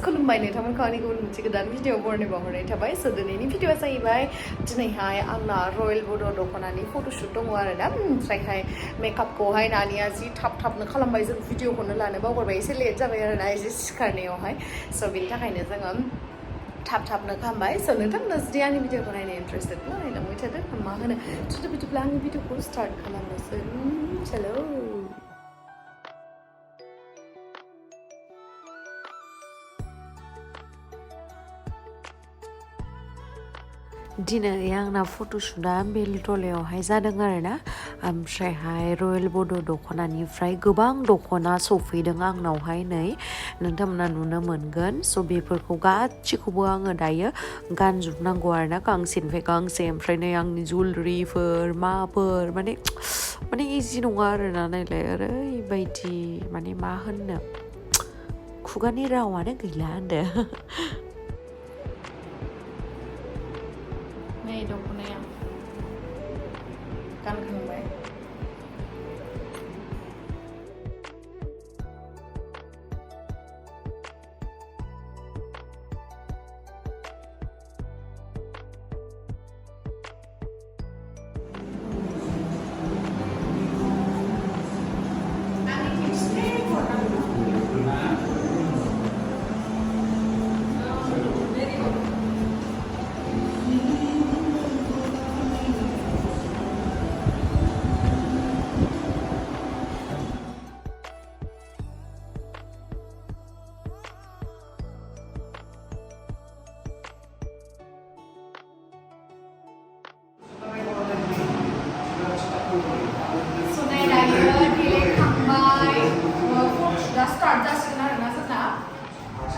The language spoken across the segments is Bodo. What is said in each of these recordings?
Khulumbai नोंथांमोनखौ आंनि गुबुन मोनसे गोदान भिडिअ बरनायनाय बावहरनाय थाबाय स' दिनैनि भिडिअआ जाहैबाय दिनैहाय आंना रयेल बड' दख'नानि फट'शुट दङ आरोना ओमफ्रायहाय मेकआपखौहाय नानिया जि थाबनो खालामबाय जों भिडिअखौनो लानो बावगारबाय एसे लेट जाबाय आरोना एसे सिखारनायावहाय स' बेनि थाखायनो जोङो थाबनो खालामबाय स' नोंथांमोना जुदि आंनि भिडिअखौ नायनो इन्टारेस्टेडब्ला नायलांबाय थादो मा होनो बिदिब्ला आंनि भिडिअखौ स्टार्ट खालामनोसै चलो दिनै आंना फट'शुटआ बेलटलायावहाय जादों आरोना ओमफ्रायहाय रयेल बड' दख'नानिफ्राय गोबां दख'ना सफैदों आंनावहाय नै नोंथांमोना नुनो मोनगोन स' बेफोरखौ गासिखौबो आङो दायो गानजोबनांगौ आरोना गांसेनिफ्राय गांसे ओमफ्राय नै आंनि जुवेलरिफोर माफोर माने इजि नङा आरोना नायलाय ओरैबायदि माने मा होननो खुगानि रावानो गैला होनदो नै दख'नाया गानखांबाय start जासिगोन आरोना जोंना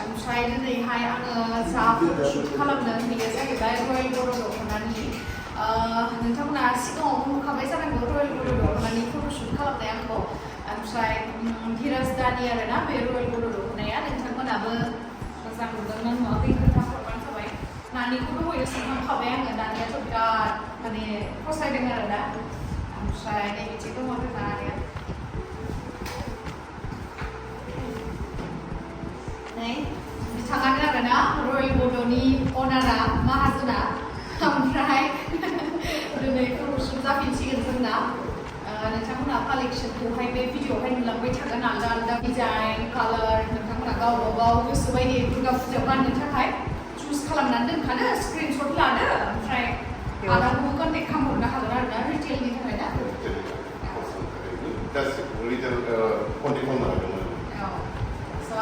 ओमफ्राय दिनैहाय आङो जा फट'शुट खालामदों बेयो जाहैबाय रयेल बड' दख'नानि नोंथांमोना सिगाङाव नुखाबाय जानांगौ रयेल बड' दख'नानि फट'शुट खालामनाय आंखौ ओमफ्राय धिराज दानि आरोना बे रयेल बड' दख'नाया नोंथांमोनाबो मोजां नुदोंना नुवाखै खोन्थाहरबानो जाबाय नानिखौ दहायनो सोंखांखाबाय आङो नानियाथ' बिराद माने फसायदों आरोना ओमफ्राय नै बिदि दङ जोंना नानिया बिथाङानो आरोना रयेल बड'नि अनारा माहाजोना ओमफ्राय दिनै फट'शुट जाफिनसिगोन जोंना नोंथांमोना कालेक्सनखौहाय बे भिडिअआवहाय नुलांबाय थागोन आलदा डिजाइन कालार नोंथांमोना गावबागाव गोसोबायदि दुर्गा फुजायाव गाननो थाखाय चुज खालामनानै दोनखादो स्क्रिनशट लादो ओमफ्राय आलाखौबो कन्टेक्ट खालामहरनो हागोन आरोना रिटेलनि थाखाय ना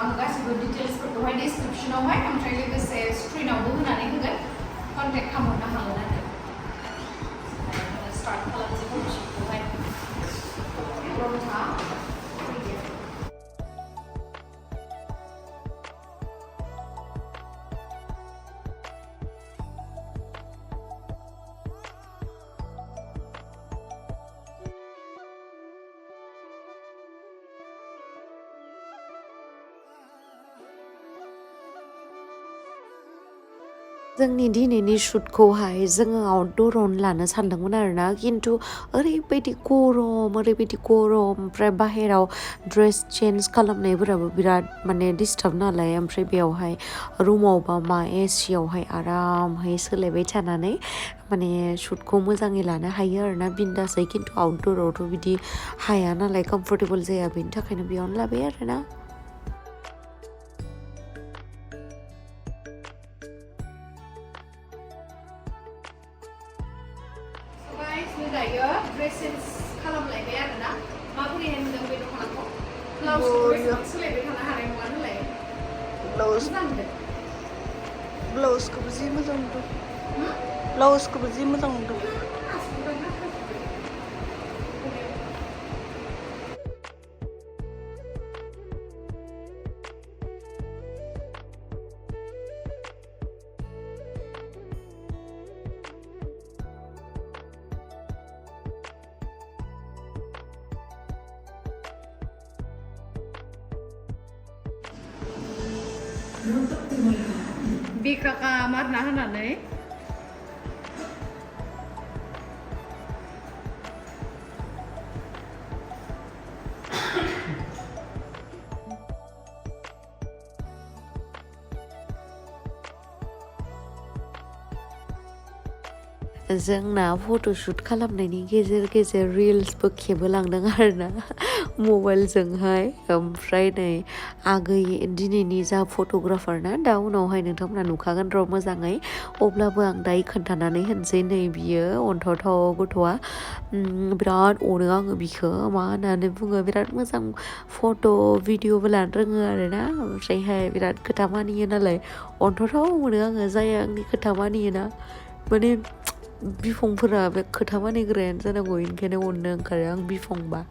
आङो गासिबो डिटेल्सफोरखौहाय डिसक्रिपसनावहाय ओमफ्राय लोगोसे स्क्रिनावबो होनानै होगोन कन्टेक्ट खालामहरनो हागोन आरो स्टार्ट खालामसै फट'शुटखौहाय जोंनि दिनैनि शुटखौहाय जोङो आउटडोरावनो लानो सानदोंमोन आरोना खिन्थु ओरैबायदि गरम ओमफ्राय बाहेराव ड्रेस चेन्ज खालामनायफोराबो बिराद माने डिस्टार्ब नालाय ओमफ्राय बेयावहाय रुमावबा मा एसियावहाय आरामहाय सोलायबाय थानानै माने शुटखौ मोजाङै लानो हायो आरोना बिन्दासै खिन्थु आउटडोरावथ' बिदि हाया नालाय कम्फर्टेबल जाया बेनि थाखायनो बेयावनो लाबाय आरोना दायो ड्रेसेस खालामलायबाय आरोना माबोरैहाय नुदों बे दख'नाखौ ब्लाउसखौ सोलायबाय थानो हानाय नङा नालाय ब्लाउसखौबो जि मोजां नुदों ब्लाउसखौबो जि मोजां नुदों बिखाखा मारना होनानै जोंना फट'शुट खालामनायनि गेजेर गेजेर रिल्सबो खेबहोलांदों आरोना मबाइलजोंहाय ओमफ्राय नै आगै दिनैनि जा फट'ग्राफार ना दा उनावहाय नोंथांमोना नुखागोन र' मोजाङै अब्लाबो आं दायो खोन्थानानै होनसै नै बियो अन्थावथाव गथ'आ बिराद अनो आङो बिखौ मा होननानै बुङो बिराद मोजां फट' भिडिअबो लानो रोङो आरोना ओमफ्रायहाय बिराद खोथा मानियो नालाय अन्थावथाव मोनो आङो जाय आंनि खोथा मानियोना माने बिफंफोरा बे खोथा मानिग्रायानो जानांगौ ओंखायनो अननो ओंखारो आं बिफंबा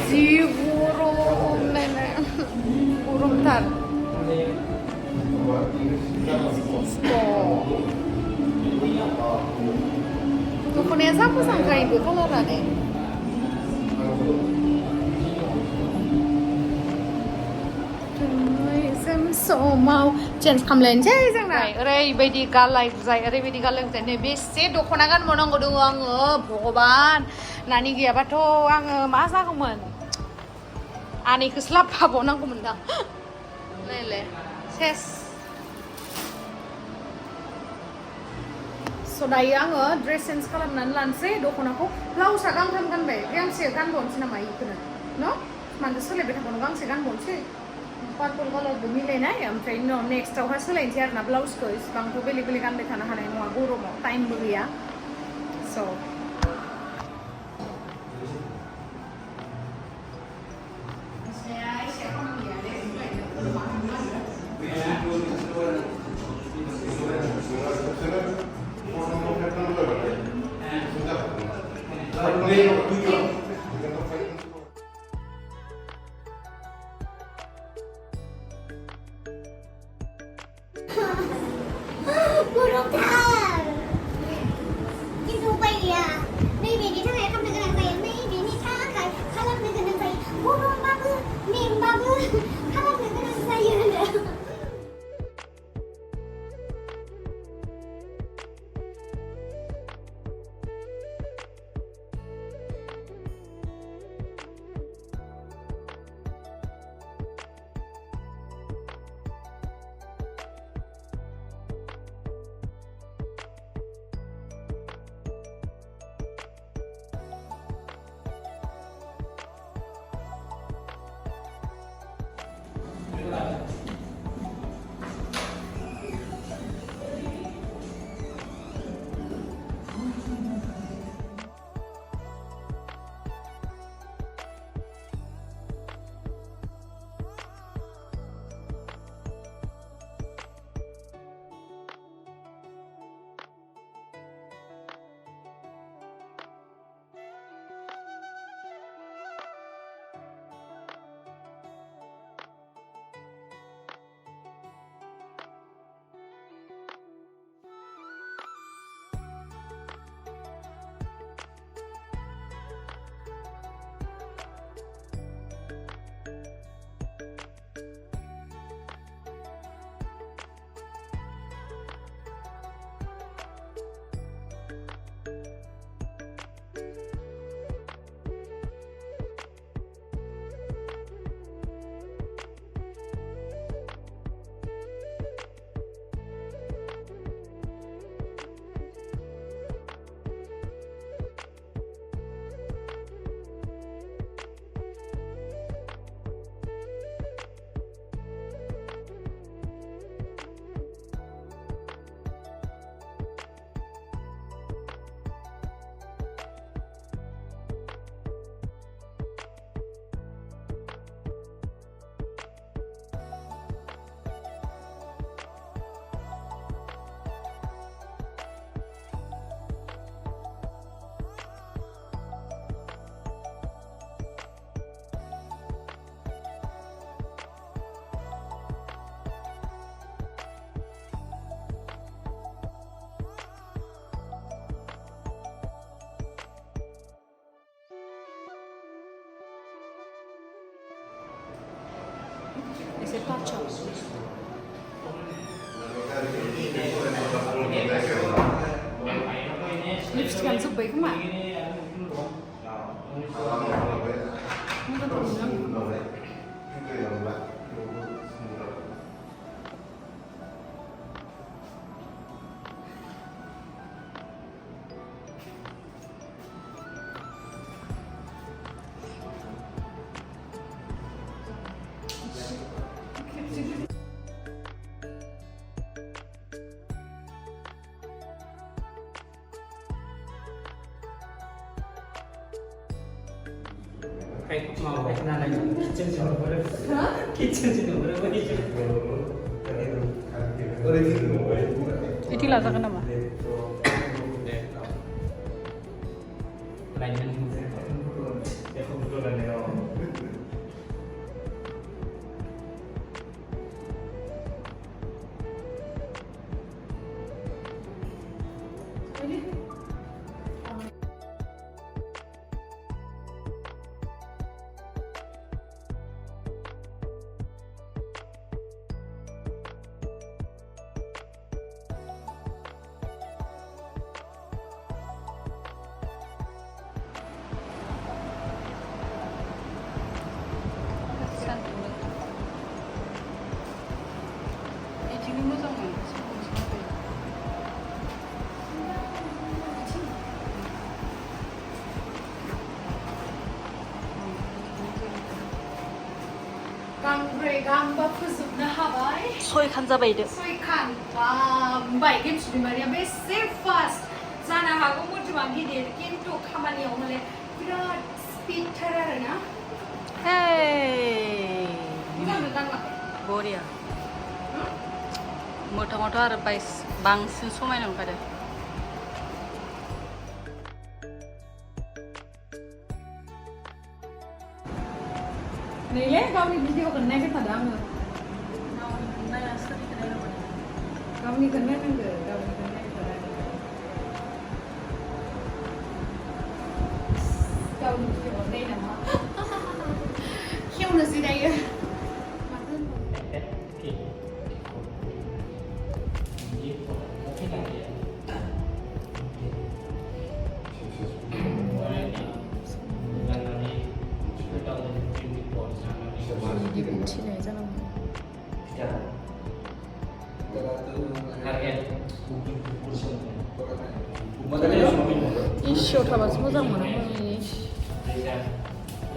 जि गरम नायनाय गरमथार खस्थ' दख'नाया जा मोजांखायबो कालारानो समाव चेन्ज खालामलायनोसै जोंना ओरैबायदि गालाय बुजाय ओरैबायदि गालाय बुजाय नै बेसे दख'ना गानबावनांगौ दङ आङो भगबान नानि गैयाबाथ' आङो मा जागौमोन आनैखौसो लाबोफाबावनांगौमोनदां नायलाय सेस स' दायो आङो ड्रेस चेन्ज खालामनानै लानोसै दख'नाखौ ब्लाउसआ गांथाम गानबाय गांसे गानबावनोसै नामा बेखौनो न' मानो सोलायबाय थाबावनो गांसे गानबावनोसै पार्पल कालारबो मिलायनाय ओमफ्राय नेक्स्टआवहाय सोलायनोसै आरोना ब्लाउसखौ इसिबांथ' बेलेग बेलेग गानबाय थानो हानाय नङा गरमाव टाइमबो गैया स' Bodo Dokhona. Itu apa ya? एसे टाचाव लिपस्टिकानो जोब्बाय खोमा Kayak mau kenal lagi kitchen sih boleh. Kitchen sih boleh boleh. Itu lah tak nama. Lainnya ya kebetulan ya. गांब्रै गांबा फोजोबनो हाबाय 6 खान जाबाय दो 6 खान बाय गेमसुनिमारिया बेसे फास्ट जानो हागौ मोदोमा गिदिर किन्तु खामानियाव माने बिराद स्पिडथार आरोना हे मोजां नुदों बरिया मोथाङावथ' आरो बांसिन समायना नुखादों नैले गावनि भिडिअखौ नायबाय थादों आङो गावनिखौ नायनांगौ गावनिखौ नायबाय थादों गावनि भिडिअखौ नाय नामा खेवनोसै दायो दिन्थिनाय जानांगौ इसियाव थाबासो मोजां मोनो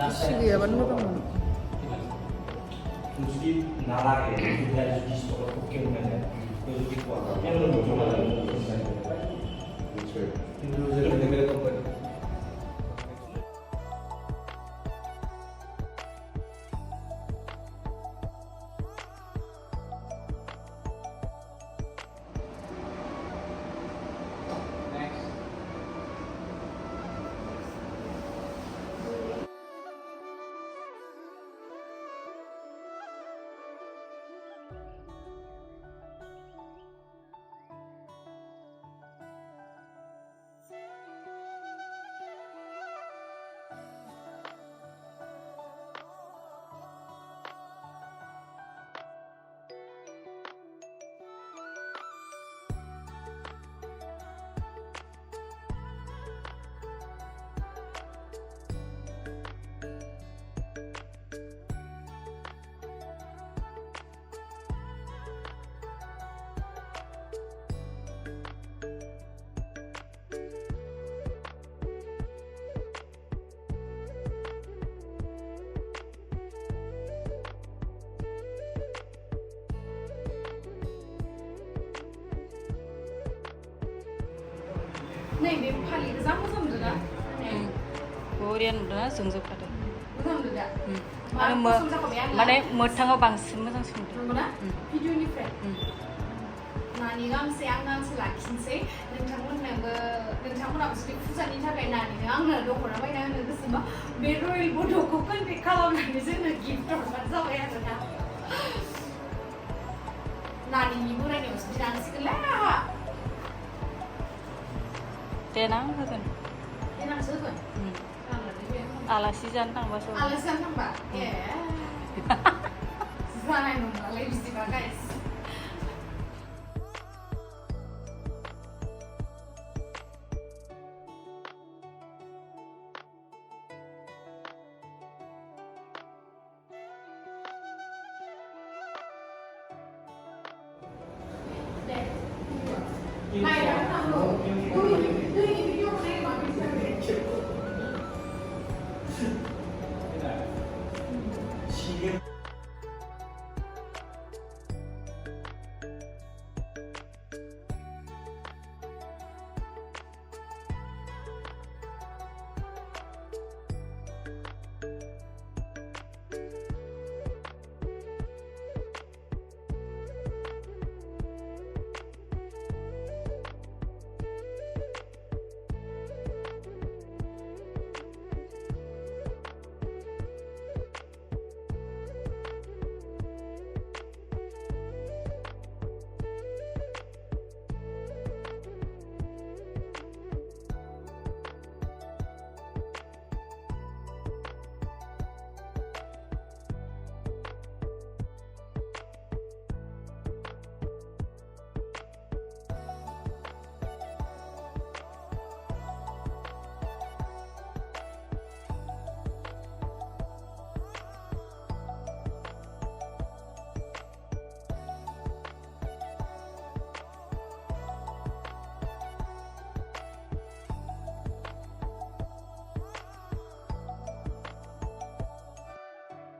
इसि गैयाबानो मोजां मोनो नैबे फालिखौ जा मोजां नुदों ना बरिया नुदोंना जोंजोबखादों मोजां नुदों दा माने मोथाङाव बांसिन मोजांसिन नुदों नंगौना भिडिअनिफ्राय नानि गांसे आं गांसे लाखिनोसै नोंथांमोनाबो जुदि फुजानि थाखाय नानिनो आंनो दख'ना बायना होनो गोसोबा बे रयेल बड'खौ कन्टेक्ट खालामनानै जोंनो गिफ्ट हरबानो जाबाय आरोना नानिनि बोरायनायावसो दिनांसिगोनलै आंहा देनां होगोन देनांसो होगोन आलासि जानो थांबासो आलासि जानो थांबा ए जानाय नंलालै बिदिबा गाइस नायना थांगौ दैनि भिडिअ नायबा मिथिबाय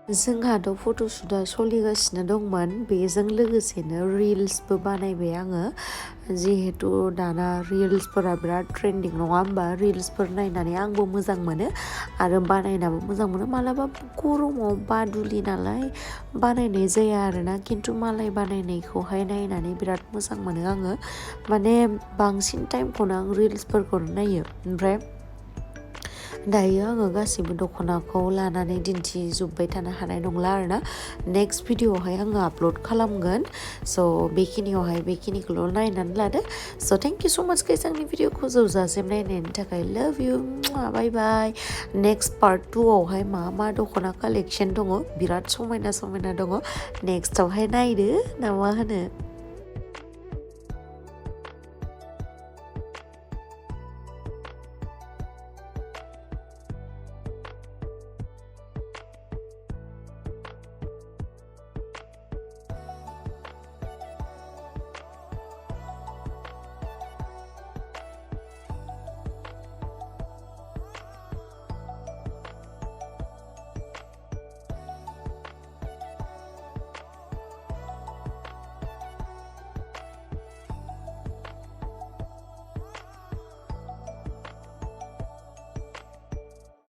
जोंहाथ' फट'शुटआ सोलिगासिनो दंमोन बेजों लोगोसेनो रिल्सबो बानायबाय आङो जिहेतु दाना रिल्सफोरा बिराद ट्रेन्डिं नङा होमबा रिल्सफोर नायनानै आंबो मोजां मोनो आरो बानायनाबो मोजां मोनो मालाबा गरमाव बादुलि नालाय बानायनाय जाया आरोना खिन्थु मालाय बानायनायखौहाय नायनानै बिराद मोजां मोनो आङो माने बांसिन टाइमखौनो आं रिल्सफोरखौनो नायो ओमफ्राय दायो आङो गासिबो दख'नाखौ लानानै दिन्थिजोब्बाय थानो हानाय नंला आरोना नेक्स्ट भिडिअआवहाय आङो आपल'ड खालामगोन स' बेखिनियावहाय बेखिनिखौल' नायनानै लादो स' थेंक इउ स' माच गाइस आंनि भिडिअखौ जोबजासिम नायनायनि थाखाय लाभ इउ बाय बाय नेक्स्ट पार्ट 2आवहाय मा दख'ना कालेक्सन दङ बिराद समायना समायना दङ नेक्स्टआवहाय नायदो ना मा होनो